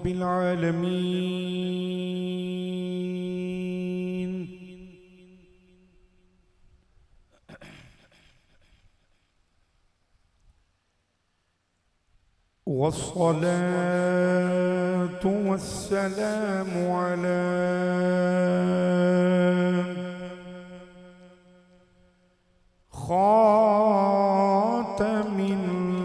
رب العالمين. والصلاة والسلام على خاتم النبيين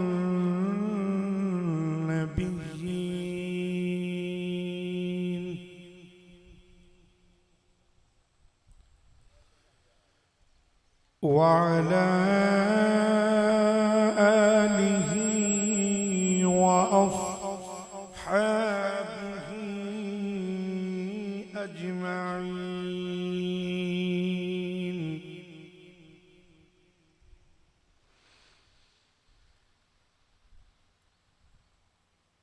وعلى آله وأصحابه أجمعين.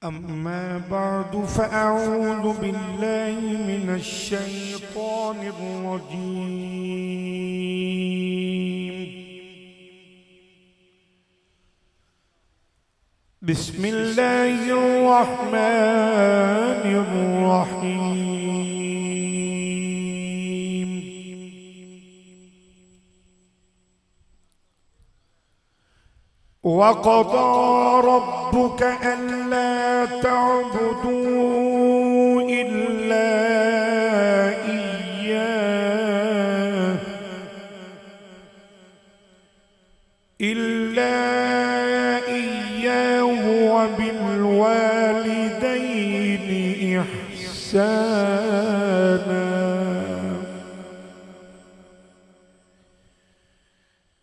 أما بعد فأعوذ بالله من الشيطان الرجيم. بسم الله الرحمن الرحيم. وقضى ربك ألا تعبدوا إلا إياه وبالوالدين إحسانا.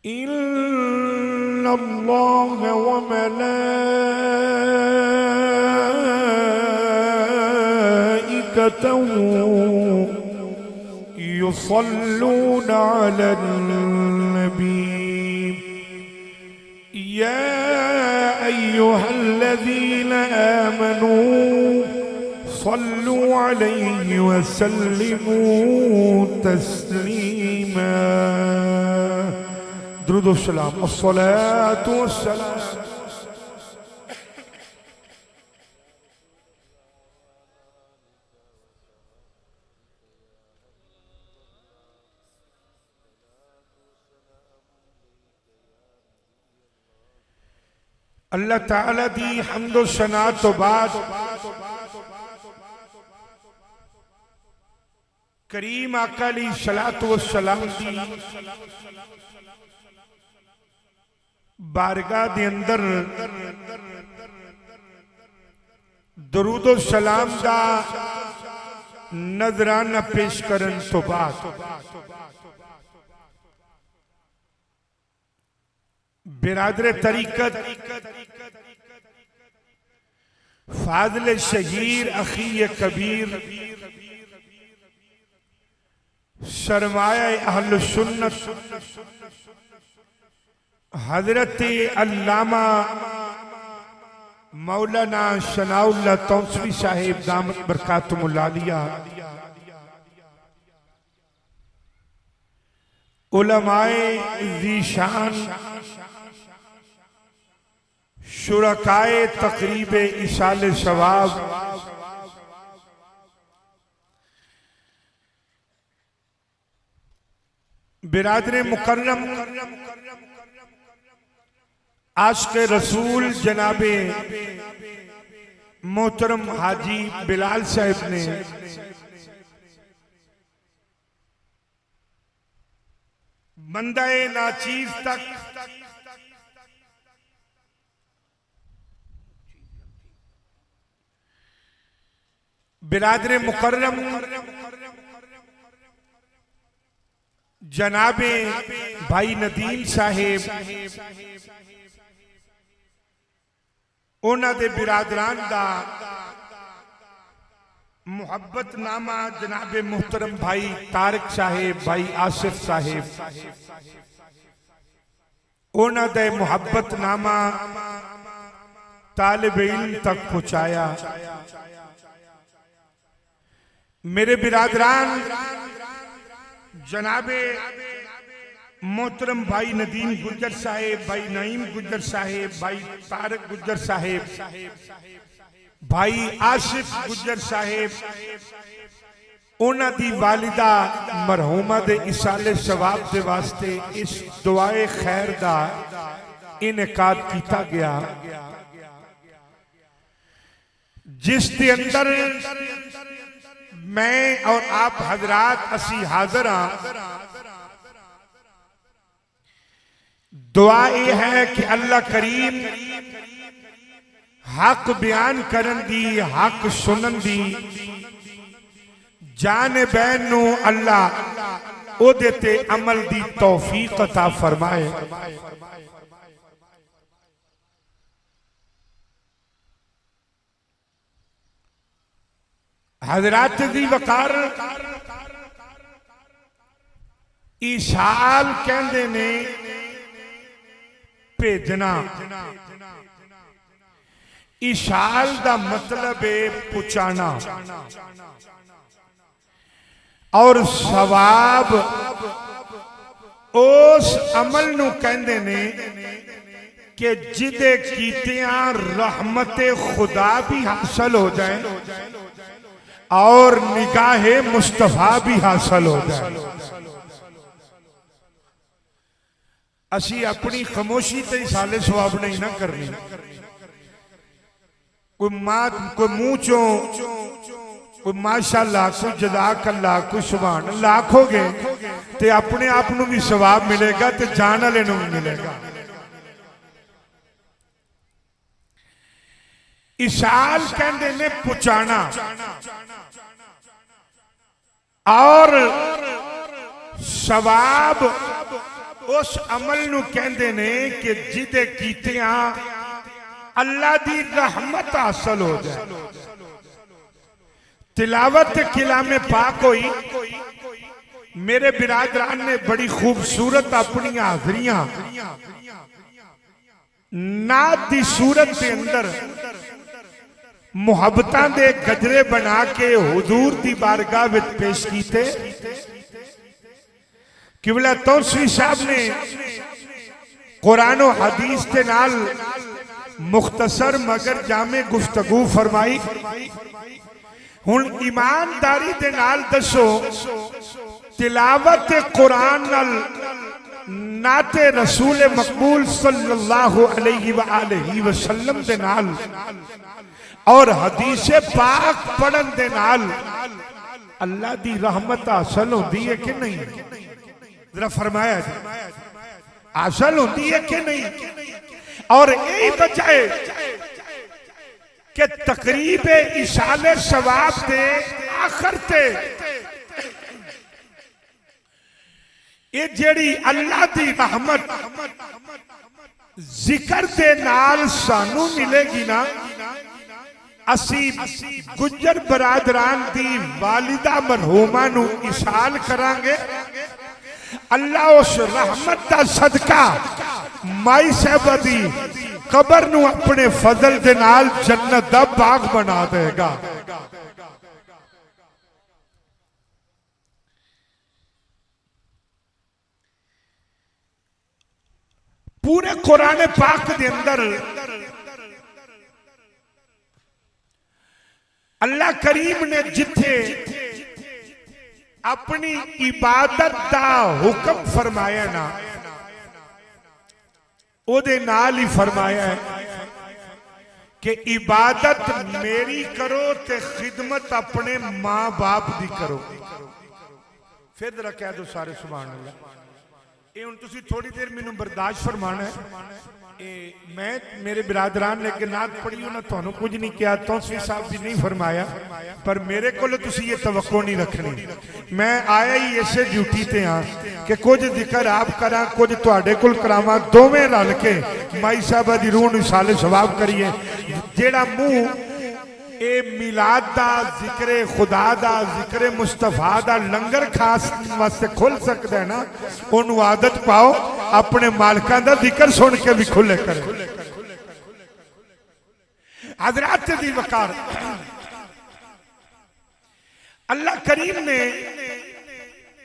إن الله وملائكته يصلون على النبي يا أيها الذين آمنوا صلوا عليه وسلموا تسليما. درود السلام الصلاة والسلام اللہ تعالیٰ دی حمد و ثنا تو بعد کریم آقا علیہ الصلوۃ والسلام دی بارگاہ دے اندر درود و سلام دا نذرانہ پیش کرن تو بعد برادر طریقت فاضل شہیر اخی کبیر سرمایہ اہل سنت حضرت علامہ مولانا ثناء اللہ توسوی صاحب دامت برکاتہم العالیہ، علماء ذی شان، شرکائے تقریب ایصال ثواب، برادر مکرم عاشق رسول جناب محترم حاجی بلال صاحب نے بندہ ناچیز تک برادر مکرم جناب بھائی ندیم صاحب اونا دے برادران دا محبت نامہ جناب محترم بھائی طارق صاحب، بھائی آصف صاحب، اونا دے محبت نامہ طالب علم تک پہنچایا. میرے برادران جناب محترم بھائی ندیم گجر صاحب، بھائی نعیم گجر صاحب، بھائی طارق گجر صاحب، بھائی آصف گجر صاحب انہاں دی والدہ مرحومہ دے اصال ثواب دے واسطے اس دعائے خیر دا انعقاد کیتا گیا، جس دے اندر میں اور آپ حضرات اسی حاضر ہاں۔ دعا یہ ہے کہ اللہ کریم حق بیان کرن دی، حق سنن دی جانبین نو اللہ او دیتے عمل دی توفیق عطا فرمائے۔ حضرات دی وقار ایشال کہندے نے بھیجنا، ایشال دا مطلب ہے پہنچانا، اور ثواب اس عمل نو کہندے نے کہ جدے کیتیاں رحمت خدا بھی حاصل ہو جائیں اور نگاہ مصطفیٰ بھی حاصل ہو جائے۔ اسی اپنی خاموشی تے سالے ثواب نہیں نہ کرنی، کوئی منہ چوں کوئی ماشاءاللہ، کوئی جزاک اللہ، کوئی سبحان اللہ کھو گے تے اپنے آپ نو بھی ثواب ملے گا تے جان والے نو بھی ملے گا۔ اشال کہندے نے پہنچانا، اور ثواب اس عمل نو کہندے نے کہ جدے کیتیاں اللہ دی رحمت حاصل ہو جائے۔ تلاوت کلام پاک ہوئی، میرے برادران نے بڑی خوبصورت اپنی حاضریاں نعت دی صورت کے اندر محبتاں دے گجرے بنا کے حضور دی بارگاہ وچ پیش کیتے۔ قبلہ توسوی صاحب نے قرآن و حدیث کے نال مختصر مگر جامع گفتگو فرمائی۔ ہن ایمانداری دے نال دسو، تلاوت قرآن نال نعت رسول مقبول صلی اللہ علیہ وآلہ وسلم دے نال اور حدیث پاک پڑھن دے نال اللہ دی رحمت حاصل ہوندی ہے کہ نہیں؟ ذرا فرمایا جائے، حاصل ہوندی ہے کہ نہیں؟ اور یہی وجہ ہے کہ تقریب اشال ثواب دے آخر تے یہ جیڑی اللہ دی رحمت ذکر دے نال سانو ملے گی نا، اسی گجر برادران دی والدہ مرحومہ نو اشال کرانگے، اللہ اس رحمت دا صدقہ مائی صاحبہ دی قبر نو اپنے فضل دے نال جنت دا باغ بنا دے گا۔ پورے قرآن پاک دے اندر اللہ کریم نے جتھے اپنی عبادت دا حکم فرمایا نا، او دے نال ہی فرمایا ہے کہ عبادت میری کرو تے خدمت اپنے ماں باپ دی کرو۔ پھر ذرا کہہ دو سارے سبحان اللہ۔ یہ ان تسی تھوڑی دیر میں برداشت فرمانا ہے، میں میرے برادران نے کہ نعت پڑھی ہو نا تو کچھ نہیں کیا، توسوی صاحب بھی نہیں فرمایا، پر میرے کو لے تسی یہ توقع نہیں رکھنی۔ میں آیا ہی ایسے ڈیوٹی تے ہاں کہ کچھ ذکر آپ کرا، کچھ تواڈے کول کراواں، دوویں رل کے مائی صاحبہ دی روح نو اشال ثواب کریے۔ جیڑا منہ اے میلاد دا، ذکر خدا دا، ذکر مصطفیٰ دا لنگر خاص واسطے کھل سکتا ہے نا، انہوں عادت پاؤ اپنے مالکان دا ذکر سن کے بھی کھلے کرے۔ حضرات دی وقار، اللہ کریم نے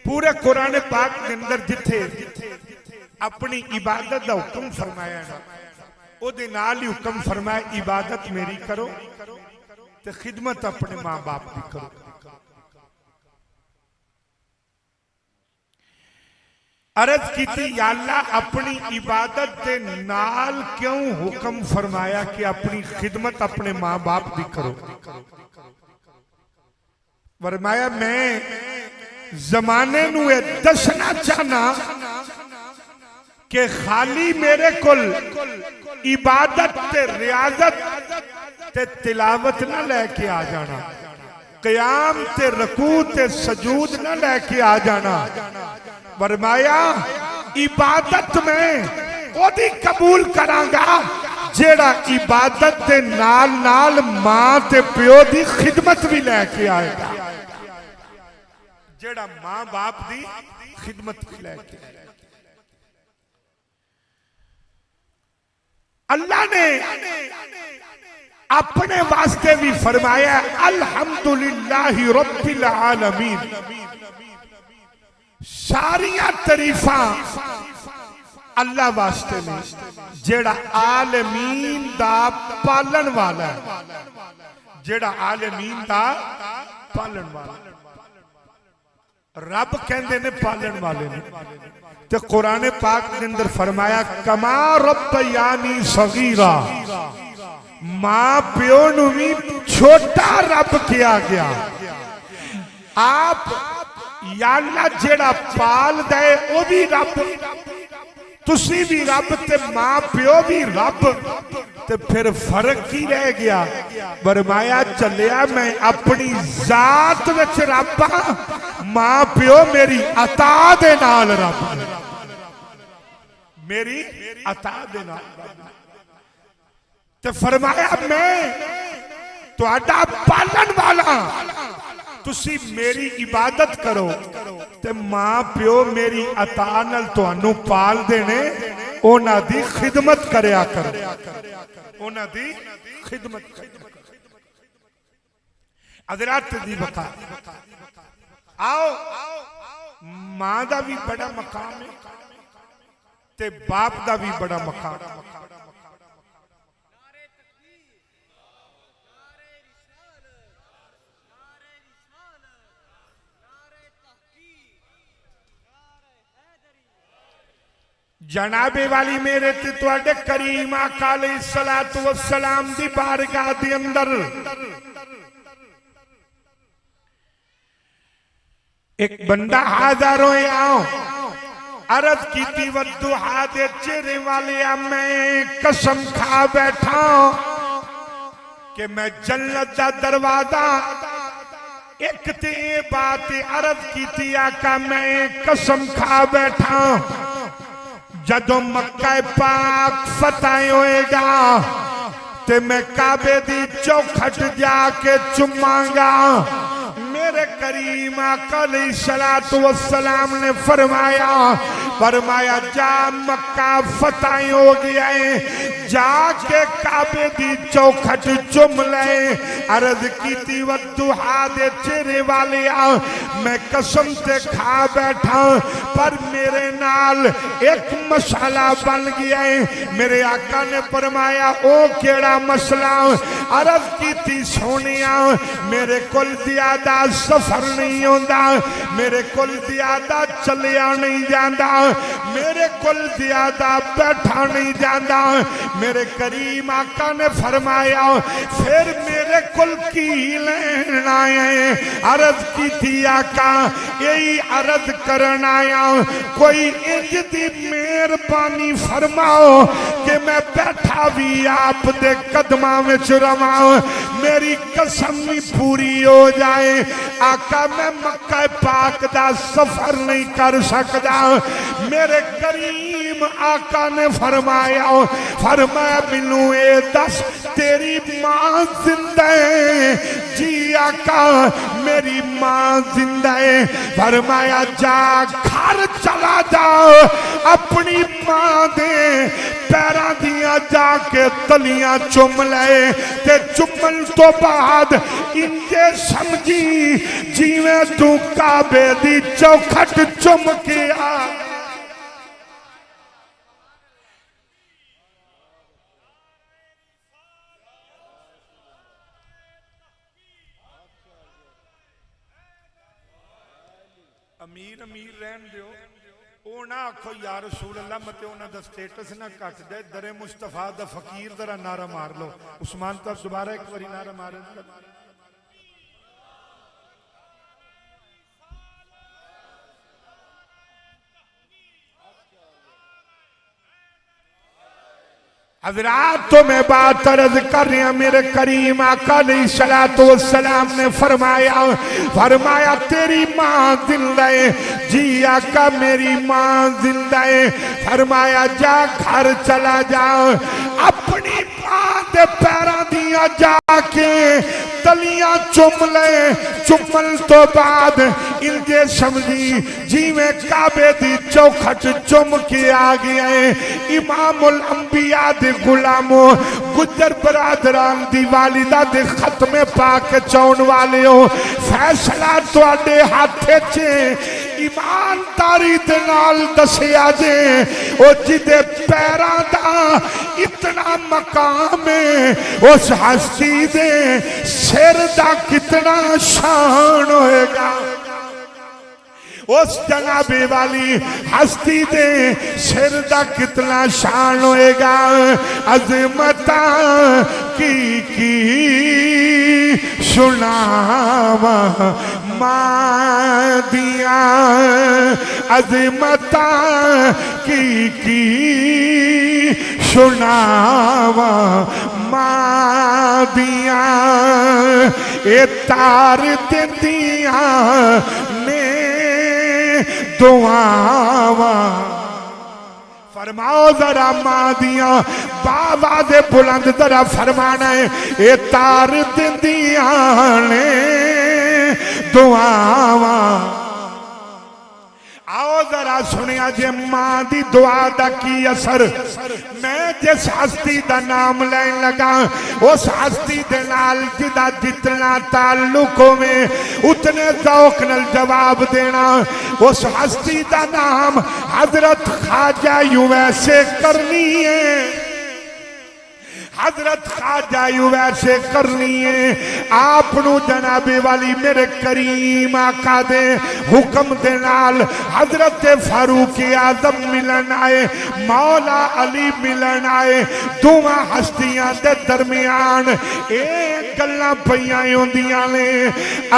پورے قرآن پاک کے اندر جتھے اپنی عبادت دا حکم فرمایا ہے، او دے نال ہی حکم فرمایا عبادت میری کرو تے خدمت اپنے ماں باپ دی کرو. عرض کیتی یا اللہ اپنی عبادت دے نال کیوں حکم فرمایا کہ اپنی خدمت اپنے ماں باپ دی کرو؟ فرمایا میں زمانے نو دسنا چاہنا کہ خالی میرے کل عبادت تے ریاضت تے تلاوت نہ لے کے آ جانا، قیام تے رکوع تے سجود نہ لے کے آ جانا. فرمایا عبادت میں وہ دی قبول کرانگا جیڑا عبادت دے نال نال ماں تے پیو دی خدمت بھی لے کے آئے گا، جیڑا ماں باپ دی خدمت بھی لے کے آئے گا. اللہ نے اپنے واسطے بھی فرمایا الحمدللہ رب العالمین. ساریاں تعریفاں اللہ واسطے نے جیڑا عالمین دا پالن والا ہے، جیڑا عالمین دا پالن والا ہے. رب کہندے نے پالن والے نے. تے قرآن پاک کے اندر فرمایا کما ربیانی صغیرا، ماں پیو نو بھی چھوٹا رب کیا گیا. آپ یا اللہ جیڑا پال دے او بھی رب، تسی بھی رب تے ماں پیو بھی رب، تے پھر فرق کی رہ گیا؟ فرمایا چلیا میں اپنی ذات وچ رب ہاں، ماں پیو میری عطا دے نال رب، میری عطا دے نال رب. تے فرمایا میں تو اڈا پالن والا، تسی میری عبادت کرو تے ماں پیو میری عطا نال تانوں پال دینے، اونا دی خدمت کریا کرو، اونا دی خدمت کریا کرو. حضرات دی بقا آؤ ماں دا بھی بڑا مقام ہے تے باپ دا بھی بڑا مقام. جناب والی میرے تے تواڈے کریم آقا علیہ الصلوۃ والسلام دی بارگاہ دے اندر ایک بندہ حاضر ہوئے آؤ، عرض کیتی والضحیٰ دے چہرے والے میں قسم کھا بیٹھا کہ میں جنت دا دروازہ ایک تے بات عرض کیتی آقا میں قسم کھا بیٹھا جدو مکہ پاک فتح ہوئے گا تے میں کعبے دی چوکھٹ جا کے چماں گا. میرے کریم آقا علیہ الصلوۃ والسلام نے فرمایا جا مکہ فتح ہو گیا ہے، جا کے کعبے دی چوکھٹ چم لے. عرض کیتی والضحیٰ دے چہرے والے میں قسم تے کھا بیٹھا پر میرے نال ایک مسئلہ بن گیا ہے. میرے آقا نے فرمایا او کیڑا مسئلہ؟ عرض کیتی سونیا میرے کل زیادہ سفر نہیں ہوندا، میرے کل زیادہ چلیا نہیں جاندا، میرے کل زیادہ بیٹھا نہیں جاندا. میرے کریم آقا نے فرمایا پھر میرے کل کی لینا ہے؟ عرض کی تھی آقا یہی عرض کرنا آیا کوئی انج دی مہربانی فرماؤ کہ میں بیٹھا بھی آپ دے قدماں وچ رواں، میری قسم بھی پوری ہو جائے. آقا میں مکہ پاک دا سفر نہیں کر سکتا. میرے کریم آقا نے فرمایا مینوں اے دس تیری ماں زندہ ہے؟ جی آقا میری ماں زندہ ہے. فرمایا جا گھر چلا جا اپنی ماں دے پیراں دیاں جا کے تلیاں چم لے تے چمن تو بعد انجے سمجھی جیویں تو کعبے دی چوکھٹ چم کے آ. امیر امیر رہن دیو او نہ آکھو یا رسول اللہ متے انہاں دا سٹیٹس نہ کٹ دے در مصطفیٰ دا فقیر ذرا نعرہ مار لو عثمان تو دوبارہ ایک باری نعرہ مارے حضرات تو میں بات عرض کر رہے ہیں میرے کریم آقا علیہ السلام نے فرمایا تیری ماں زندہ ہے جی آقا میری ماں زندہ ہے فرمایا جا گھر چلا جا اپنی ماں دے پیراں دیا جا کے تلیاں چم لے چمل تو بعد انجے سمجھی جی میں کعبے دی چوکھٹ چم کے آگیا ہے امام الانبیاء دے غلاموں گجر برادران دی والدہ دے ختم پاک چون والے ہو فیصلہ تو آڈے ہاتھے چھے ایمانداری دے نال دسیا جے او جدے پیران دا اتنا مقام ہے اس ہستی دے سر دا کتنا شان ہوئے گا اس جنابے والی ہستی دے سر دا کتنا شان ہوئے گا عظمتاں کی سناوا ماں دیا عظمتاں کی سناوا ماں دیا اے تار دیا نے دعاوا فرماؤ ذرا ماں دیا بابا دے بلند ذرا فرمانا ہے اے تار دیا نے دعاوا آؤ ذرا سنیا جے ماں دی دعا دا کی اثر میں جس ہستی دا نام لین لگا اس ہستی دے نال جدا جتنا تعلقوں میں اتنے ذوق نال جواب دینا اس ہستی دا نام حضرت خواجہ یوں ویسے کرنی ہے حضرت خواجہ یوں ویسے کرنی ہے آپ نو جنابے والی میرے کریم آقا دے حکم دے نال حضرت فاروق اعظم ملن آئے مولا علی ملن آئے دوہاں ہستیاں دے درمیان ایک گلاں پیاں ہوندیاں نے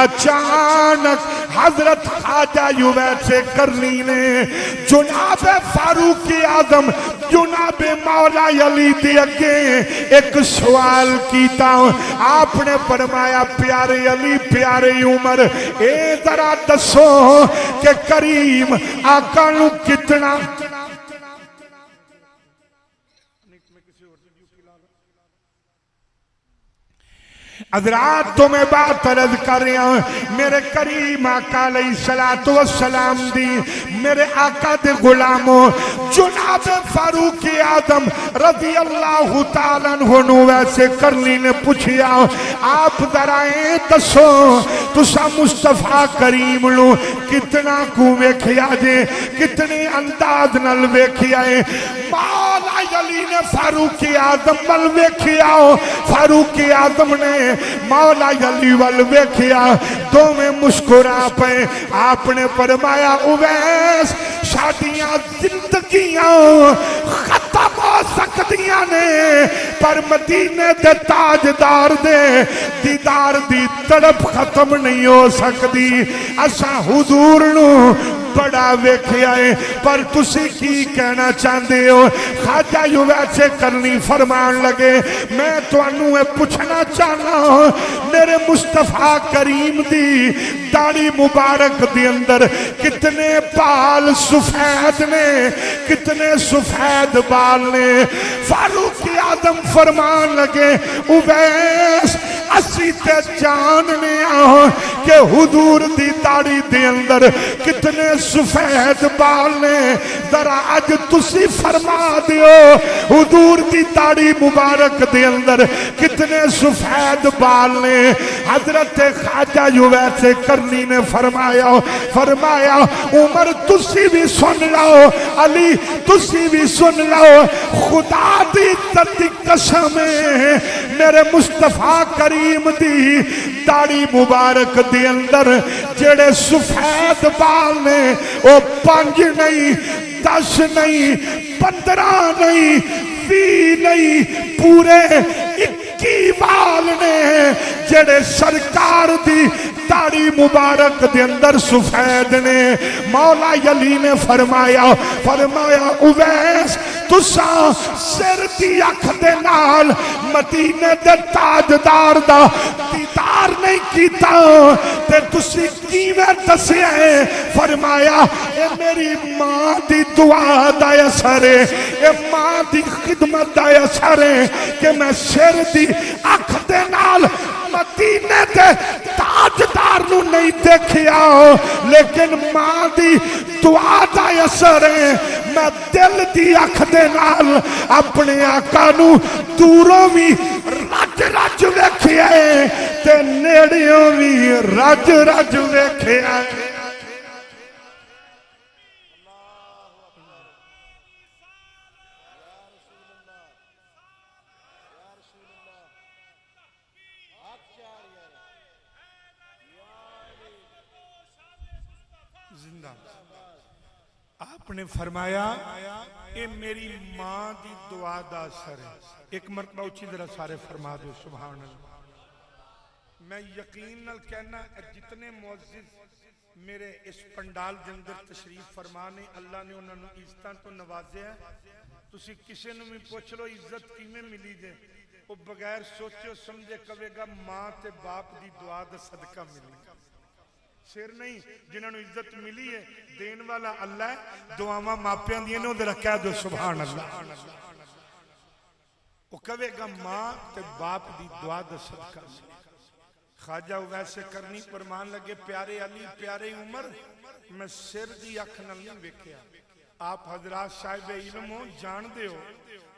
اچانک حضرت خواجہ یوں ویسے کرنی نے جناب فاروق اعظم جناب مولا علی دے اگے ایک سوال کیتا ہوں آپ نے فرمایا پیارے علی پیارے عمر اے ذرا دسو کہ کریم آقا نو کتنا حضرات تو میں بات عرض کر رہا ہوں میرے کریم آقا علیہ السلام دی میرے آقا دے غلاموں جناب فاروق اعظم رضی اللہ تعالیٰ عنہ ویسے کرنی نے پوچھیا آپ ذرائیں دسو تسا مصطفیٰ کریم لو کتنا کو ویکھیا جے کتنے انداز نل ویکھیا ہے مولا علی نے فاروق اعظم مل ویکھیا فاروق اعظم نے مولا علی وال ویکھیا دو میں مسکرا پے آپ نے فرمایا اویس شادیاں زندگیاں ختم ہو سکتیاں نے پر مدینے دے تاجدار دے دیدار دی تڑپ ختم نہیں ہو سکتی اسا حضور نو بڑا ویکھیا ہے پر تسی کی کہنا چاہتے ہو خواجہ یوں ویسے کرنی فرمان لگے میں تو انہوں پوچھنا چاہنا ہوں میرے مصطفیٰ کریم دی داڑھی مبارک دی اندر کتنے بال سفید نے کتنے سفید بال نے فاروق اعظم فرمان لگے اویس اسی تے جاننے آؤ کہ حضور دی داڑھی دے اندر کتنے سفید بال نے ذرا اج تسی فرما دیو حضور دی داڑھی مبارک دے اندر کتنے سفید بال نے حضرت خواجہ یوں ویسے کرنی نے فرمایا عمر تسی بھی سن لاؤ علی تسی بھی سن لاؤ خدا دی عزت قسم ہے میرے مصطفیٰ کریم دی داڑھی مبارک دے اندر جڑے سفید بال نے او 5 نہیں 10 نہیں 15 نہیں 20 نہیں پورے 21 بال نے جڑے سرکار دی داڑھی مبارک دے اندر سفید نے۔ مولا علی نے فرمایا اویس تساں سر دی اکھ دے نال مدینے دے تاجدار دا دیدار نہیں کیتا تے تسی کیویں دسیا ہے؟ فرمایا اے میری ماں دی دعا دا اثر ہے، اے ماں دی خدمت دا اثر ہے کہ میں سر دی اکھ دے نال مدینے دے تاجدار نو نہیں دیکھیا لیکن ماں دی دعا دا اثر ہے میں دل دی اکھ دے نال اپنے آقا نو دوروں بھی رج رج ویکھیا ہے تے نیڑیوں بھی رج رج ویکھیا ہے۔ آپ نے فرمایا اے میری ماں دی دعا دا اثر ہے۔ ایک مرتبہ اچھی ذرا سارے فرما دو سبحان اللہ۔ میں یقین نال کہنا جتنے معزز میرے اس پنڈال دے اندر تشریف فرمانے اللہ نے انہوں نے عزتاں تو نوازے ہیں، تسی کسے نو بھی پوچھ لو عزت کیویں ملی دے وہ بغیر سوچے سمجھے کہے گا ماں تے باپ دی دعا دا صدقہ ملی۔ سر نہیں جنہوں نے عزت ملی ہے دین والا اللہ ہے، دعاواں ماپیاں دیئے نے ادھر کہہ دو سبحان اللہ۔ وہ کہے گا ماں تے باپ دی دعا دا صدقہ ملی۔ خواجہ ویسے کرنی فرمان لگے پیارے علی پیارے عمر میں سر دی اکھ نال نہیں ویکھیا۔ آپ حضرات صاحب علم ہو جان دے ہو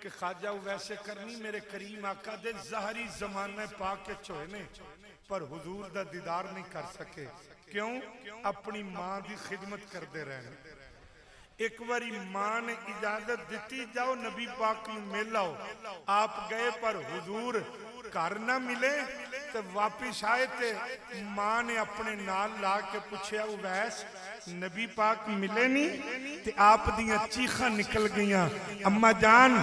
کہ خواجہ ویسے کرنی میرے کریم آقا دے ظاہری زمانے پاک کے چوئے نے پر حضور دا دیدار نہیں کر سکے۔ کیوں؟ اپنی ماں دی خدمت کر دے رہے۔ ایک واری ماں نے اجازت دیتی جاؤ نبی پاک میں مل آؤ، آپ گئے پر حضور گھر نہ ملے تو واپس آئے تھے۔ ماں نے اپنے نال لا کے پوچھے اویس نبی پاک ملے نہیں تے آپ دیاں چیخاں نکل گئیاں اما جان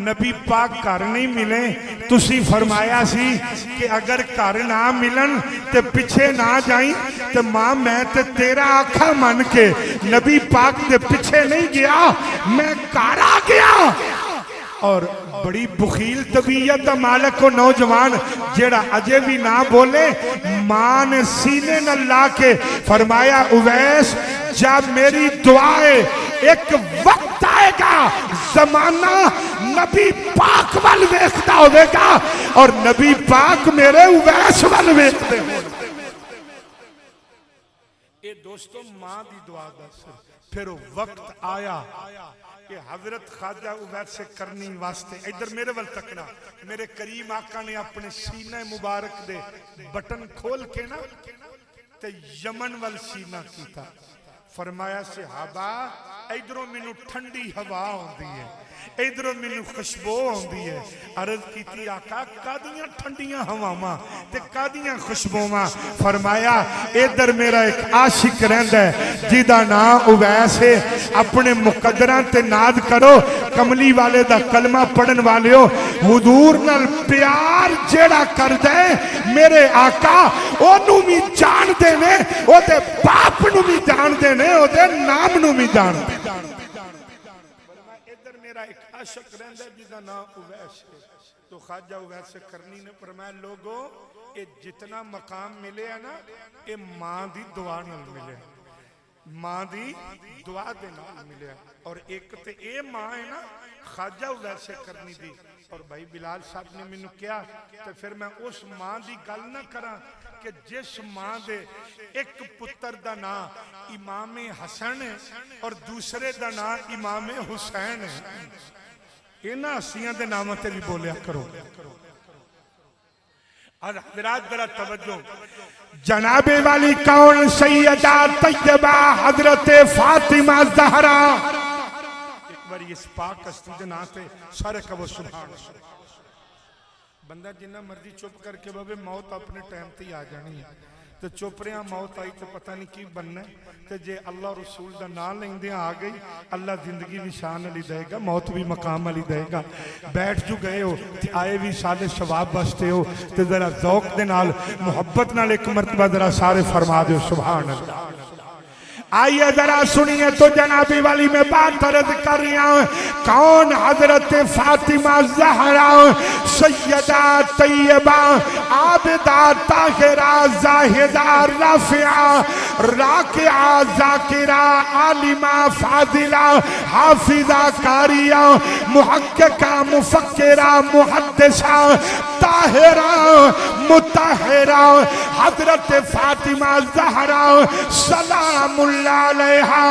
نبی پاک گھر نہیں ملے تسی فرمایا سی کہ اگر گھر نہ ملن تے پیچھے نہ جائیں تے ماں میں تے تیرا آقا من کے نبی پاک دے پیچھے نہیں گیا میں گھر آ گیا۔ اور بڑی بخیل طبیعت مالک و نوجوان جیڑا اجے بھی نہ بولے ماں نے سینے نہ لا کے فرمایا اویس جب میری دعائے ایک وقت آئے گا زمانہ نبی پاک وال ویکھتا ہوئے گا اور نبی پاک میرے اویس وال ویکھتے ہوئے گا۔ اے دوستو ماں دی دعا دا سر پھر وقت آیا کہ حضرت خواجہ اویس سے کرنی واسطے ادھر میرے ول تکنا میرے کریم آقا نے اپنے سینہ مبارک دے بٹن کھول کے نا تے یمن وال سینہ کیتا فرمایا صحابہ ادھروں مینوں ٹھنڈی ہوا ہوندی ہے ادھروں مینوں خوشبو ہوندی ہے۔ عرض کیتی آقا کادیاں ٹھنڈیاں ہواواں تے کادیاں خوشبوواں؟ فرمایا ادھر میرا ایک عاشق رہندا ہے جیدا نام اویس ہے اپنے مقدراں تے ناد کرو کملی والے دا کلمہ پڑھن والیو حضور نال پیار جیڑا کردا ہے میرے آقا اونوں بھی جان دے نے او دے باپ نو بھی جان دے نے او دے نام نو بھی جان دے۔ ادھر میرا ایک عاشق رہندا ہے جیدا نام اویس ہے تو خواجہ اویس کرنی نے فرمایا لوگو اے جتنا مقام ملے ہے نا اے ماں دی دعا نال ملے ماں دی دعا دے نال ملے اور ایک تے اے ماں ہے نا خواجہ اویس کرنی دی اور بھائی بلال صاحب نے مینوں کیا تو پھر میں اس ماں دی گل نہ کراں کہ جس ماں دے ایک پتر دا نام امام حسن ہے اور دوسرے دا نام امام حسین ہے اینا ہستیاں دے نامہ تے بھی بولیا کرو۔ حضرات ذرا توجہ جناب والی کون سیدہ طیبہ حضرت فاطمہ زہرا ایک بار اس پاک ہستی دے نام تے سارے کہو سبحان اللہ۔ بندہ جنہ مرضی چپ کر کے بابے موت اپنے ٹائم تے آ جانی ہے تے چوپریاں موت آئی تے پتہ نہیں کی بننا ہے تے جے اللہ رسول دا نام لیندے آ گئی اللہ زندگی بھی شان علی دے گا موت بھی مقام علی دے گا بیٹھ جو گئے ہو تے آئے بھی سالے ثواب بستے ہو تے ذرا ذوق دے نال محبت نال ایک مرتبہ ذرا سارے فرما دے سبحان اللہ آئیے ذرا سنیے تو جنابی والی میں بات عرض کر رہا ہوں کون حضرت فاطمہ زہرا سیدہ طیبہ عابدہ طاہرہ زاہدہ رافعہ راکعہ ذاکرہ عالمہ فاضلہ حافظہ قاریہ محققہ مفکرہ محدثہ طاہرہ مطہرہ حضرت فاطمہ زہرا سلام اللہ علیہا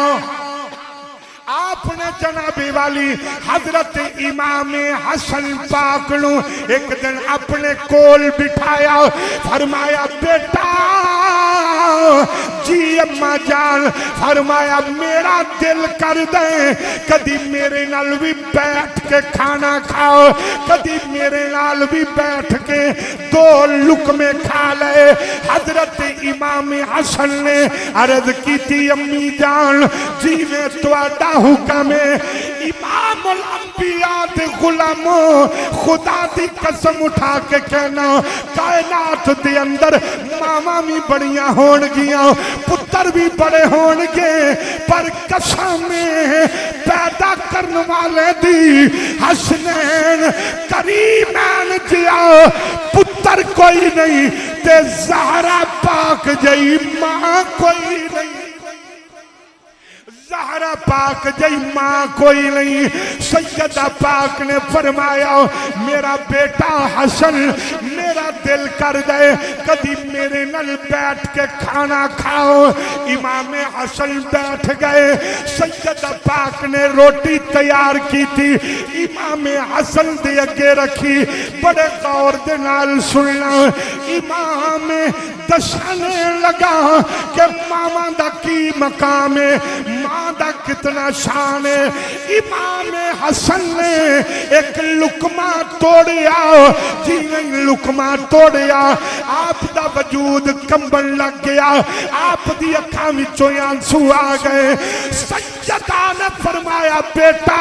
آپ نے جنابی والی حضرت امام حسن پاک نو ایک دن اپنے کول بٹھایا فرمایا بیٹا جی اماں جان فرمایا میرا دل کر دے کدی میرے نال بھی بیٹھ کے کھانا کھاؤ کدی میرے نال بھی بیٹھ کے دو لقمے کھا لے حضرت امام حسن نے عرض کی تھی امی جان جی میں تواڈا حکم ہے امام الانبیاء دے غلاموں خدا دی قسم اٹھا کے کہنا کائنات دے اندر ماما بھی بڑیاں ہون گیاں پتر بھی بڑے ہون گے پر قسم پیدا کرنے والے دی حسنین کریمین جیا پتر کوئی نہیں تے زہرا پاک جئی ماں کوئی نہیں زہرا پاک جئی ماں کوئی نہیں سیدہ پاک نے فرمایا میرا بیٹا حسن میرا دل کر دے کدی میرے نل بیٹھ کے کھانا کھاؤ امام حسن بیٹھ گئے سیدہ پاک نے روٹی تیار کی تھی امام حسن دے اگے رکھی بڑے غور دے نال سننا امام دسنے لگا کہ ماما دا کی مقام ہے ماں دا کتنا شان ہے امام حسن نے ایک لقمہ توڑیا جی نہیں لقمہ توڑیا آپ دا وجود کمبن لگ گیا آپ دی اکھاں وچوں آنسو آ گئے سیدہ نے فرمایا بیٹا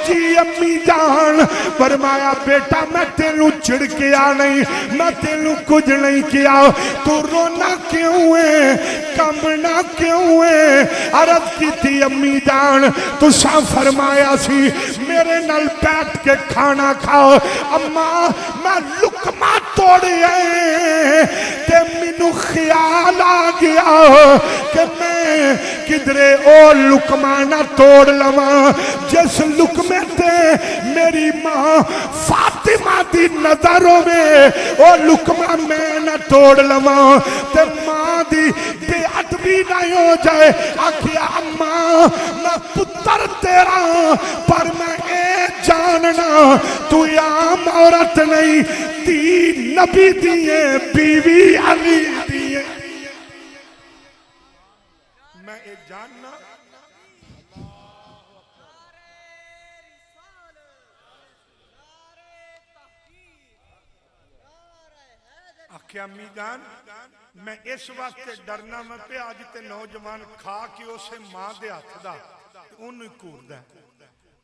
جی امی جان فرمایا بیٹا میں تینوں چھڑکیا نہیں میں تینوں کچھ نہیں کیا تو رونا کیوں ہے کمبنا کیوں ہے عرض کی تھی امی جان تو سا فرمایا سی میرے نل بیٹھ کے کھانا کھاؤ اماں میں لقمہ توڑیے تے مینوں خیال آ گیا کہ میں کدرے او لقمہ نہ توڑ لواں جس لقمے تے میری ماں فاطمہ دی نظر ہوئے او لقمہ میں نہ توڑ لواں تے ماں دی بے ادبی نہ ہو جائے آکھیا اماں میں پتر تیرا پر میں اے جاننا تو عام عورت نہیں تی نبی دیئے بیوی علی دیئے میں اے جاننا آکھیا امی جان میں اس واسطے ڈرنا میں پہ آج تے نوجوان کھا کے اسے ماں دے ہاتھ دا انہوں کور دا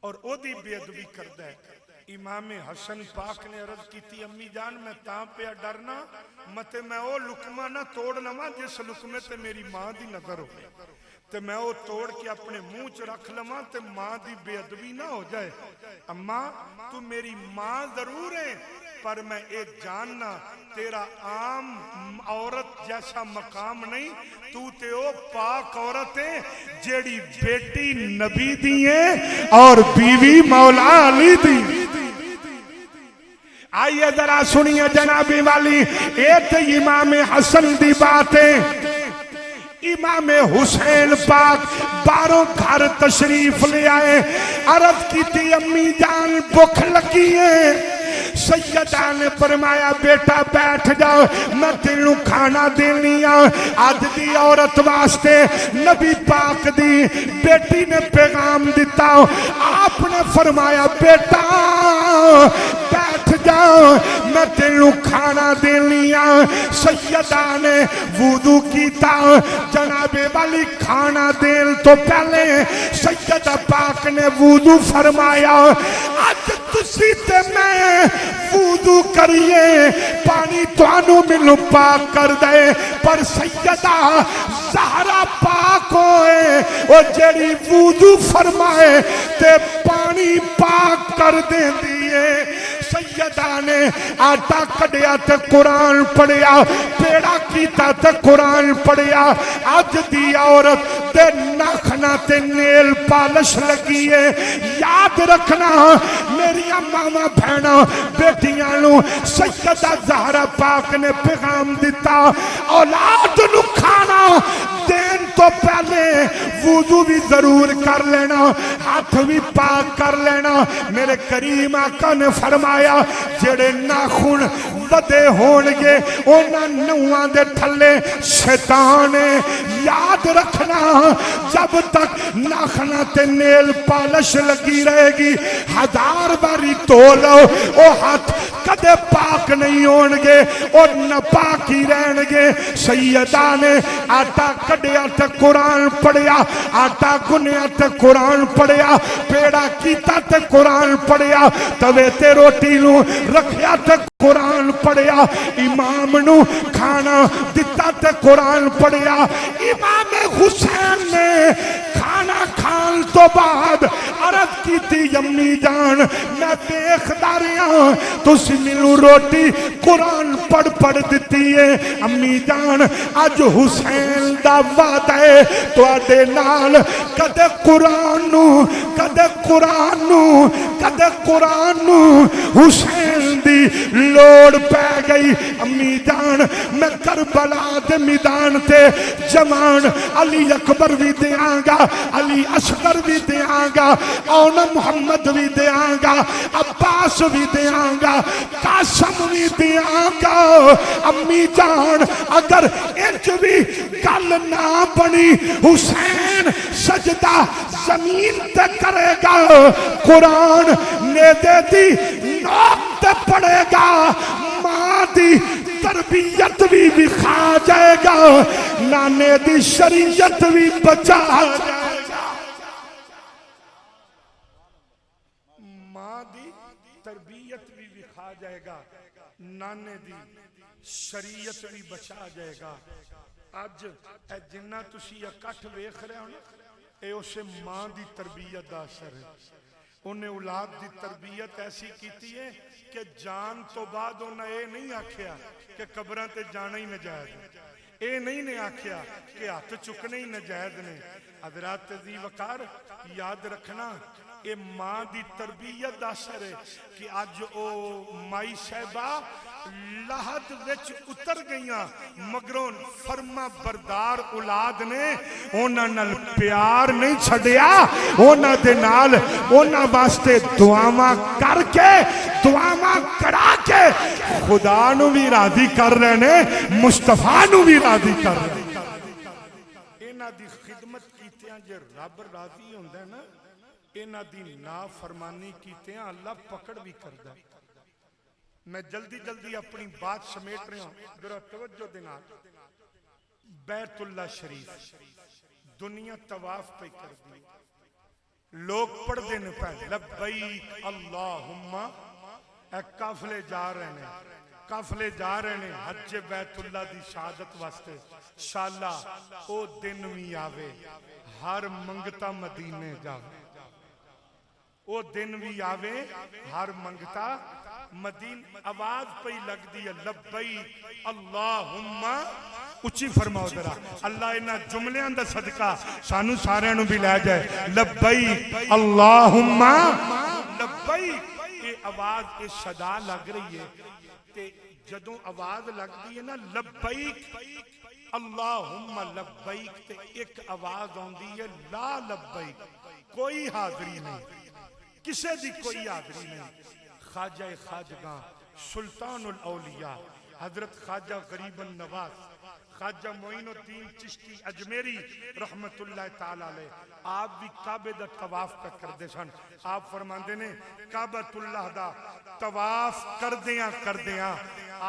اور او دی بے ادبی کردا ہے امام حسن پاک نے عرض کی تھی امی جان میں تاں پہ ڈرنا متے میں او لقمہ نہ توڑ لواں جس لقمے تے میری ماں دی نظر ہو تے میں او توڑ کے اپنے منہ چ رکھ لواں تے ماں دی بے ادبی نہ ہو جائے اماں تو میری ماں ضرور ہے پر میں اے جاننا تیرا عام عورت جیسا مقام نہیں تو تے او پاک عورت ہے جیڑی بیٹی نبی دی ہے اور بیوی مولا علی دی آئیے ذرا سنیے جنابی والی ایک امام حسن دی باتیں امام حسین پاک باروں گھر تشریف لے آئے عرض کی تھی امی جان بھوک لگی ہے سیدہ نے فرمایا بیٹا بیٹھ جاؤ میں تینوں کھانا دینی آج دی عورت واسطے نبی پاک دی بیٹی نے پیغام دیتا آپ نے فرمایا بیٹا بیٹھ جاؤ میں تینوں کھانا دینیا. سیدہ نے وضو کیتا. جناب والی کھانا دین تو پہلے سیدہ پاک نے وضو فرمایا. اج تسی تے میں وضو کریے پانی توانو مینوں پاک کر دے, پر سیدہ زہرا پاک ہوئے او جڑی وضو فرمائے تے پانی پاک کر دیں دیئے. سیدہ نے آٹا کڑیا تے قرآن پڑھیا, پیڑا کیتا تے قرآن پڑھیا. آج دی عورت دے ناخنا تے نیل پالش لگی ہے. یاد رکھنا میری ماما بہنا بیٹیاں نو سیدہ زہرا پاک نے پیغام دیتا, اولاد نو کھانا دین تو پہلے وضو بھی ضرور کر لینا, ہاتھ بھی پاک کر لینا. میرے کریم آقا نے فرمایا جڑے ناخن ودے ہونگے اونا نوہاں دے تھلے شیطان ہے. یاد رکھنا جب تک ناخنا تے نیل پالش لگی رہے گی 1000 باری تولو او ہاتھ کدے پاک نہیں ہونگے, اور نپاک ہی رہنگے. سیدہ نے آٹا کڑیا تے قرآن پڑھیا, آٹا گنیا تے قرآن پڑھیا, پیڑا کیتا تے قرآن پڑھیا, توے تے روٹی نو رکھیا تے قرآن پڑھیا, امام نو کھانا دیتا تے قرآن پڑھیا. امام حسین نے کھانا کھان تو بعد عرض کی تھی امی جان میں دیکھ داریاں تسی مینوں روٹی قرآن پڑھ دیتی ہے. امی جان اج حسین دا وعدہ ہے تو آدے نال کدے قرآن نو حسین دی لوڑ پہ گئی. امی جان میں کربلا دے میدان تے جوان علی اکبر بھی دیاں گا, علی اصغر بھی دیاں گا, اونا محمد بھی دیاں گا, عباس بھی دیاں گا, قاسم بھی دیاں گا. امی جان اگر انج بھی کل نہ بنی حسین سجدہ زمین تے کرے گا, قرآن نیدے دی نوک تے پڑے گا, ماں دی تربیت بھی کھا جائے گا, نانے دی شریعت بھی بچا جائے گا. ماں دی تربیت بھی کھا جائے گا, نانے دی شریعت بھی بچا جائے گا. اج اے جنہ تسی اکٹھ ویکھ رہے ہو نا, اے اسے ماں دی تربیت دا اثر ہے. انہیں اولاد دی تربیت ایسی کیتی ہے کہ جان تو بعد انہیں اے نہیں آکھیا کہ قبران تے جانا ہی نجائز ہے, اے نہیں نے آکھیا کہ ہاتھ چکنے ہی نجائز نے. حضرات ذی وقار یاد رکھنا اے ماں دی تربیت دا اثر ہے کہ آج او مائی صاحبہ لہد وچ اتر گئیاں, مگرون فرما بردار اولاد نے اونا نال پیار نہیں چھڑیا, اونا دے نال اونا واسطے دعاواں کر کے دعاواں کرا کے خدا نو بھی راضی کر رہے نے, مصطفیٰ نو بھی راضی کر رہے نے. اینا دی خدمت کیتے ہیں جے رب راضی ہوندہ ہے نا, اینا دی نافرمانی کیتے ہیں اللہ پکڑ بھی کر دا. میں جلدی اپنی بات سمیٹ رہا ہوں, ذرا توجہ دینا. بیت اللہ شریف دنیا طواف پہ کر دی, لوگ پڑھ دینے پہلے لبیک اللہم, اے قافلے جا رہے ہیں حج بیت اللہ دی شہادت واسطے. شاءاللہ او دن بھی آوے ہر منگتا مدینے جاوے, او دن بھی آوے ہر منگتا مدین. آواز پہ لگ دی لبیک اللہم, اچھی فرماؤ ذرا, اللہ انہا جملیاں دا صدقہ سانو سارے نو بھی لے جائے. لبیک اللہم لبیک, یہ آواز یہ صدا لگ رہی ہے تے جدوں آواز لگ دی ہے نا لبیک اللہم لبیک تے ایک آواز ہوندی ہے لا لبیک, کوئی حاضری نہیں, کسے دی کوئی حاضری نہیں. خواجہ خواجگاں سلطان الاولیاء حضرت خواجہ غریب النواز خواجہ معین الدین چشتی اجمیری رحمت اللہ تعالی علیہ آپ بھی کعبے دا طواف پہ کردے سن. آپ فرماندے نے کعبۃ اللہ دا طواف کردیاں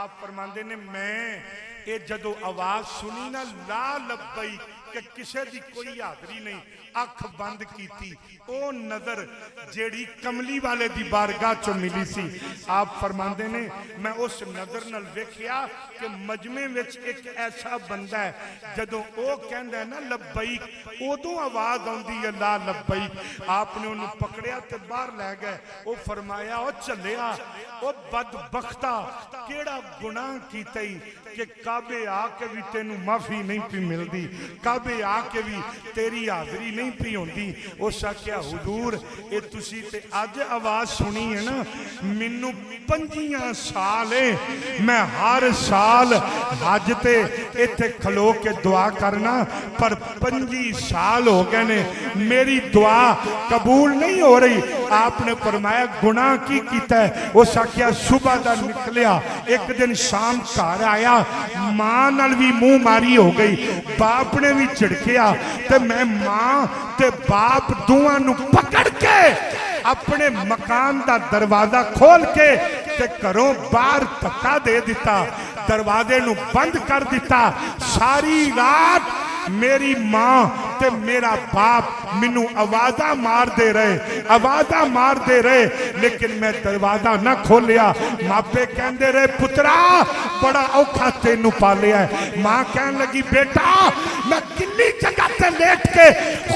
آپ فرماندے نے میں اے جدو آواز سنی نا لا لبیک کہ کسے دی کوئی حاضری نہیں, اکھ بند کیتی, او نظر جیڑی کملی والے دی بارگاہ چو ملی سی. آپ فرماندے نے میں اس نظر نال ویکھیا کہ مجمع وچ ایک ایسا بندہ ہے جدوں او کہندا ہے نا لبیک اودوں آواز آندی ہے لا لبیک. آپ نے انہوں پکڑیا تے باہر لے گئے. او فرمایا او چلیا او بدبختہ کیڑا گناہ کیتا ہی کہ کعبے آ کے بھی تینوں معافی نہیں پی ملدی, کعبے آ کے بھی تیری حاضری نہیں پی ہوندی. اس آکھیا حضور اے تسی تے اج آواز سنی ہے نا, مینوں 25 سال میں ہر سال حج تے ایتھے کھلو کے دعا کرنا, پر 25 سال ہو گئے نے میری دعا قبول نہیں ہو رہی. آپ نے فرمایا گناہ کی کیتا ہے؟ اس آکھیا صبح دا نکلیا, ایک دن شام گھر آیا, ماں نال بھی منہ ماری ہو گئی, باپ نے بھی چڑکیا, تے میں ماں تے باپ دوہاں نو پکڑ کے اپنے مکان دا دروازہ کھول کے تے گھروں باہر دھکا دے دیتا, دروازے نو بند کر دیتا. ساری رات میری ماں تے میرا باپ منو آوازہ مار دے رہے, لیکن میں دروازہ نہ کھولیا. ماپے کہندے رہے پترا بڑا اوکھا تینو پالیا ہے. ماں کہن لگی بیٹا میں کلی جگہ تے لیٹ کے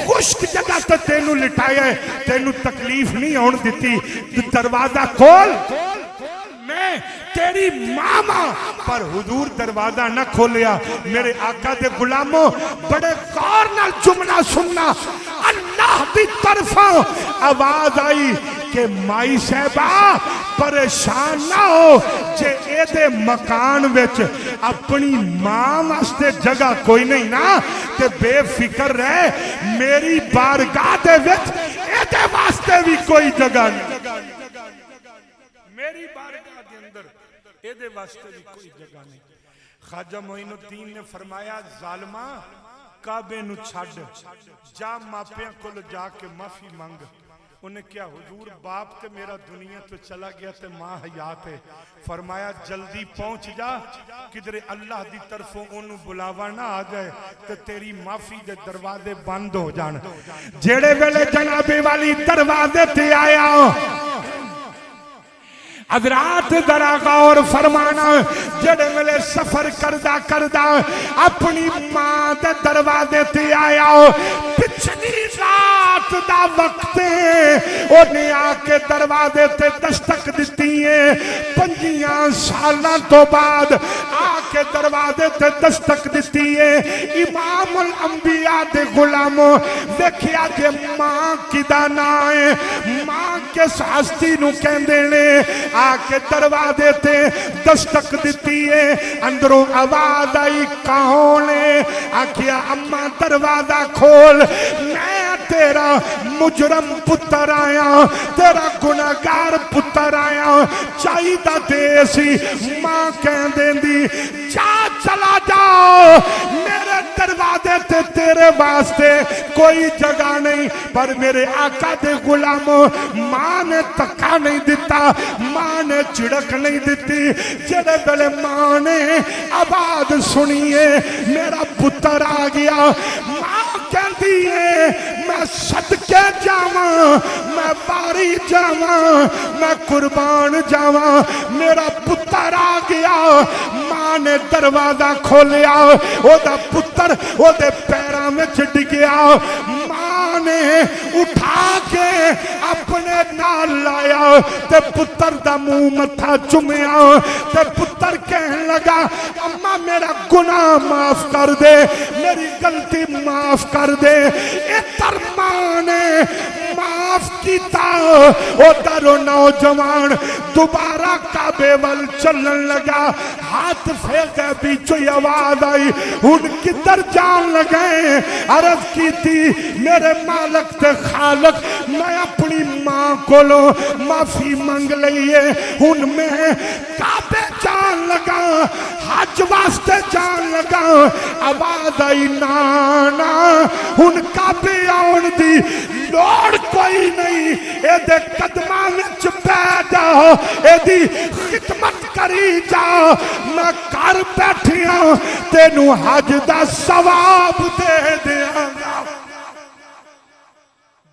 خشک جگہ تے تینو لٹایا ہے, تینو تکلیف نہیں ہون دیتی, دروازہ کھول میں تیری ماما. پر حضور دروازہ نہ کھولیا. میرے آقا دے غلاموں بڑے غور نال جملہ سننا, اللہ دی طرفوں آواز آئی کہ مائی صاحبہ پریشان نہ ہو, جے اے دے مکان وچ اپنی ماں واسطے جگہ کوئی نہیں نا تے بے فکر رہے, میری بارگاہ دے وچ اے دے واسطے بھی کوئی جگہ نہیں, میری بارگاہ دے اندر اے دے واسطے بھی کوئی جگہ نہیں. خواجہ معین الدین نے فرمایا ظالمہ کعبے نو چھڈ, جا ماپیاں کول جا کے معافی مانگ. انہیں کیا حضور باپ تے میرا دنیا تو چلا گیا تے ماں حیات ہے. فرمایا جلدی پہنچ جا کدھر اللہ دی طرفوں انہوں بلاوا نہ آ جائے تے تیری معافی دے دروازے بند ہو جان. جیڑے ویلے جناب والی دروازے تے آیا حضرات ذرا غور فرمانا, جڑے ملے سفر کردہ اپنی ماں دے دروازے تے آیا, پچھلی رات دا وقت انہیں آ کے دروازے تے دستک دیتی ہے. 25 سالاں تو بعد آ کے دروازے تے دستک دیتی ہے. امام الانبیاء دے غلاموں دیکھیا جے ماں کدا نہ ہے, ماں کس ہستی نو کہندے نے, آکے دروازے تے دستک دیتی ہے. اندروں آواز آئی کون ہے؟ آکھیا اماں دروازہ کھول, میں تیرا مجرم پتر آیا, تیرا گناہگار پتر آیا, چاہی دا دے سی. ماں کہن دین دی جا چلا جاؤ, میرے دروازے تے تیرے واسطے کوئی جگہ نہیں. پر میرے آقا دے غلاموں ماں نے تکا نہیں دیتا, ماں نے چڑک نہیں دیتی. جڑے بلے ماں نے آواز سنیے میرا پتر آ گیا, ماں کہندی ہے میں صدقے جاواں, میں باری جاواں, میں قربان جاواں, میرا پتر آ گیا. ماں نے دروازہ کھولیا, او دا پتر او دے پیراں وچ ڈگیا. ماں نے اٹھا کے اپنے نال لایا تے پتر دا منہ متھا چومیا تے پتر کہن لگا اماں میرا گناہ معاف کر دے, میری غلطی معاف کر دے. اتر ماں نے معاف کیتا. او درو نوجوان دوبارہ کعبے وال چلن لگا, ہاتھ پھیرتے بیچو آواز آئی ان کدھر جان لگے. عرض کی تھی میرے مالک تے خالق میں اپنی ماں کو لو معافی مانگ لئیے, ان میں کعبے جان لگا, حج واسطے جان لگا. آواز آئی نانا ہن کعبے آن دی لوڑ کوئی نہیں، اے دے قدماں وچ پے جاؤ، اے دی خدمت کری جاؤ، میں گھر بیٹھیاں تینوں حج دا ثواب دے دیاں گا۔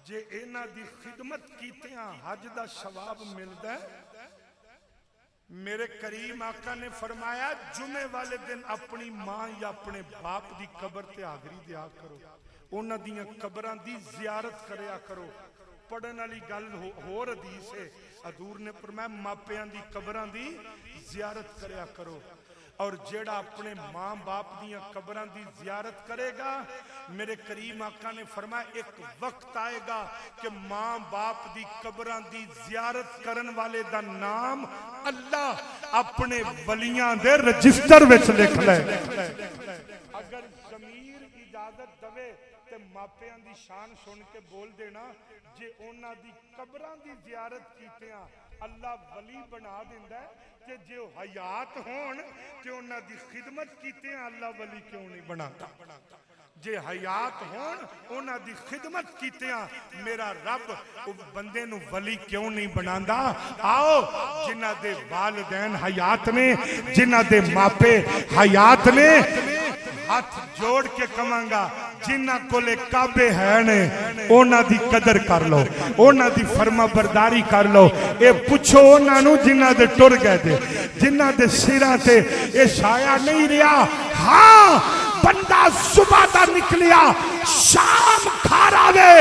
جے انہاں دی خدمت کیتیاں حج دا ثواب ملدا ہے۔ میرے کریم آقا نے فرمایا جمعے والے دن اپنی ماں یا اپنے باپ دی قبر تے حاضری دیا کرو، انہاں دیاں قبراں دی زیارت کریا کرو۔ پڑھن والی گل ہور حدیث ہے، حضور نے فرمایا ماپیاں دی قبراں دی زیارت کریا کرو، اور جیڑا اپنے ماں باپ دیاں قبراں دی زیارت کرے گا، میرے کریم آقا نے فرمایا ایک وقت آئے گا کہ ماں باپ دی قبراں دی زیارت کرن والے دا نام اللہ اپنے ولیاں دے رجسٹر وچ لکھ لے۔ اگر ضمیر اجازت دوے تے ماپیاں دی شان سن کے بول دینا، جے انہاں دی قبراں دی زیارت کیتیاں اللہ ولی بنا دیندا ہے، کہ جو حیات ہون کہ انہاں دی خدمت کیتیاں اللہ ولی کیوں نہیں بناتا؟ جے حیات ہون انہاں دی خدمت کیتیاں میرا رب بندے نو ولی کیوں نہیں بناندا؟ آؤ جنہ دے والدین حیات نے، جنہ دے ماپے حیات نے، ہاتھ جوڑ کے کہاں گا جنہ کولے کعبے ہیں نے اونا دی قدر کر لو، اونا دی فرما برداری کر لو۔ اے پوچھو اونا نو جنہ دے ٹر گئے دے، جنہ دے سرہ تے اے شایا نہیں رہا۔ ہاں بندہ صبح دا نکلیا شام کھارا وے،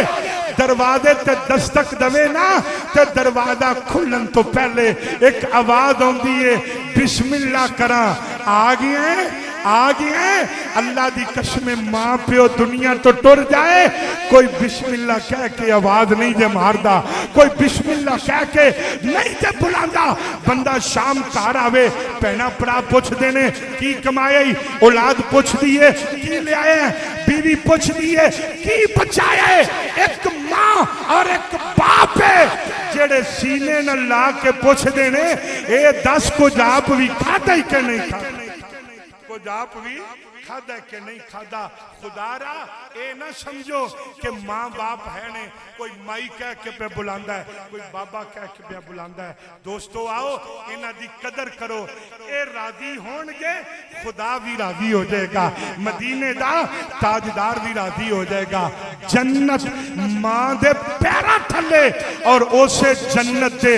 دروازے تے دستک دوے نا تے دروازہ کھلن تو پہلے ایک آواز ہوندی ہے بسم اللہ کراں، آ گئے اللہ دی قسم ماں پیو دنیا تو ٹر جائے، کوئی بسم اللہ کہہ کے آواز نہیں جے ماردا، کوئی بسم اللہ کہہ کے نہیں جے بلاندا۔ بندہ شام گھر آوے پہنا پڑا پوچھ دینے کی کمائے، اولاد پوچھ دیئے کی لے آئے، بیوی پوچھ دیئے کی بچائے۔ ایک ماں اور ایک باپ ہے جڑے سینے نہ لا کے پوچھ دینے اے 10 کو جاپ بھی کھاتا ہی کہ نہیں کھاتا، کو جاپ بھی کھادا کہ نہیں کھادا۔ خدا را اے نہ سمجھو کہ ماں باپ ہے نے کوئی مائی کہہ کے پہ بلاندا ہے، کوئی بابا کہہ کے پہ بلاندا ہے۔ دوستو آؤ انہاں دی قدر کرو، اے راضی ہون گے خدا بھی راضی ہو جائے گا، مدینے دا تاجدار بھی راضی ہو جائے گا۔ جنت ماں دے پیرا تھلے، اور اسے جنت دے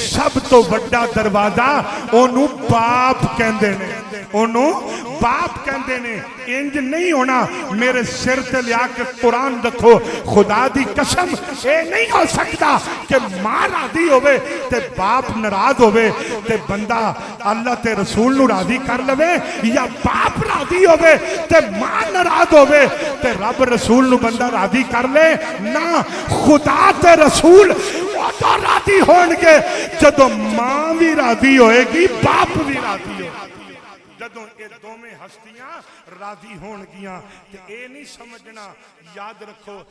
سب تو بڑا دروازہ اونوں باپ کہندے نے، اونوں باپ کہندے نے۔ انج نہیں ہونا میرے سر تے لیا کے قرآن رکھو، خدا دی قسم اے نہیں ہو سکتا کہ ماں راضی ہوئے تے باپ ناراض ہوئے، تے بندہ اللہ تے رسول نو راضی کر لوے، یا باپ راضی ہوئے تے ماں ناراض ہوئے تے رب رسول نو بندہ راضی کر لے نا۔ خدا تے رسول وہ تو راضی ہونگے جدو ماں بھی راضی ہوئے گی باپ بھی راضی ہوئے گی، جدوں اے دو میں ہستیاں راضی ہون گیاں۔ تے اے نہیں سمجھنا، یاد رکھو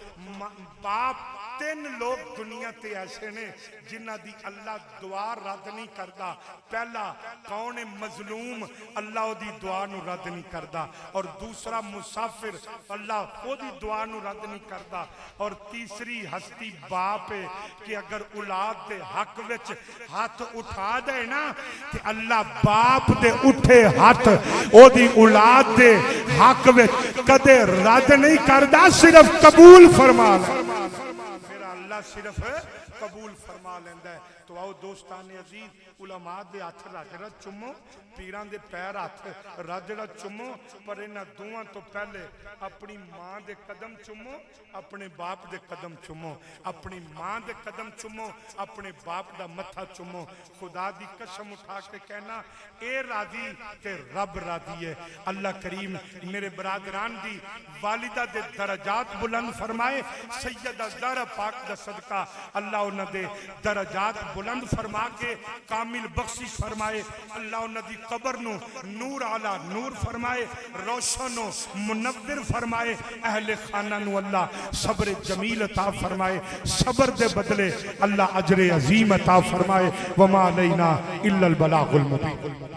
باپ 3 لوگ دنیا تے ایسے نے جنہ دی اللہ دعا رد نہیں کردا۔ پہلا کون مظلوم، اللہ او دی دعا نو رد نہیں کردا، اور دوسرا مسافر، اللہ او دی دعا نو رد نہیں کردا، اور تیسری ہستی باپ ہے کہ اگر اولاد دے حق وچ ہاتھ اٹھا دے نا تے اللہ باپ دے اٹھے ہاتھ او دی اولاد دے حق وچ کدے رد نہیں کردا، صرف قبول فرما لیندا۔ میرا اللہ صرف قبول فرما لیندا ہے۔ تو آؤ دوستان عزیز علماء دے ہاتھ راجڑا چمو، پیران دے پیر ہاتھ راجڑا چمو، پر انہاں دوہاں تو پہلے اپنی ماں دے قدم چمو، اپنے باپ دے قدم چمو، اپنی ماں دے قدم چمو، اپنے باپ دا متھا چمو۔ خدا دی قسم اٹھا کے کہنا اے راضی تے رب راضی ہے۔ اللہ کریم میرے برادران دی والدہ دے درجات بلند فرمائے، سیدہ زہرا پاک دا صدقہ اللہ انہاں دے درجات بلند فرما کے کامل بخشش فرمائے۔ اللہ انہاں دی قبر نو نور علی نور فرمائے، روشن و منور فرمائے۔ اہل خانہ نو اللہ صبر جمیل عطا فرمائے، صبر دے بدلے اللہ اجر عظیم عطا فرمائے۔ وما علینا الا البلاغ المبین۔